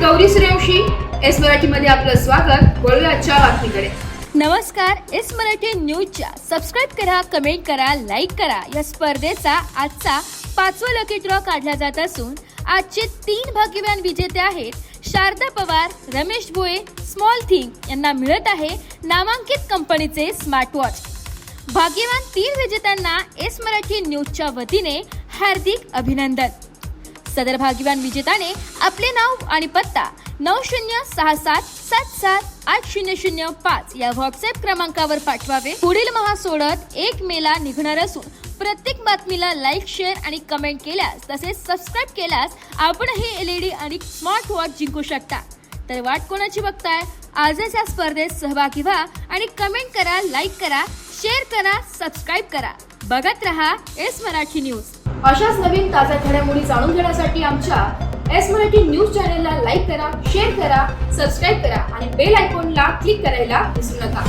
Gauri Suryavanshi. S Marathi मध्ये आपलं स्वागत. वळूया आजच्या बातमीकडे. नमस्कार. एस मराठी न्यूजच्या सबस्क्राईब करा, कमेंट करा, लाईक करा. या स्पर्धेचा आजचा 5वा लकी ड्रॉ काढला जात असून आजचे 3 भाग्यवान विजेते आहेत शारदा पवार, रमेश भोये, स्मॉल थिंग यांना मिळत आहे नामांकित कंपनीचे स्मार्टवॉच. भाग्यवान 3 विजेत्यांना एस मराठी न्यूजच्या वतीने हार्दिक अभिनंदन. सदर भाग्यवान विजेत्याने आपले नाव आणि पत्ता 9067778005 या व्हॉट्सअप क्रमांकावर पाठवावे. पुढील महासोडत 1 मेला निघणार असून प्रत्येक बातमीला लाईक, शेअर आणि कमेंट केल्यास तसेच सबस्क्राईब केल्यास आपणही LED आणि स्मार्ट वॉच जिंकू शकता. तर वाट कोणाची बघताय? आजच या स्पर्धेत सहभागी व्हा आणि कमेंट करा, लाईक करा, शेअर करा, सबस्क्राईब करा. बघत रहा एस मराठी न्यूज. अशाच नवीन ताज्या घडामोडी जाणून घेण्यासाठी आमच्या एस मराठी न्यूज चॅनेलला लाईक करा, शेअर करा, सबस्क्राईब करा आणि बेल आयकॉनला क्लिक करायला विसरू नका.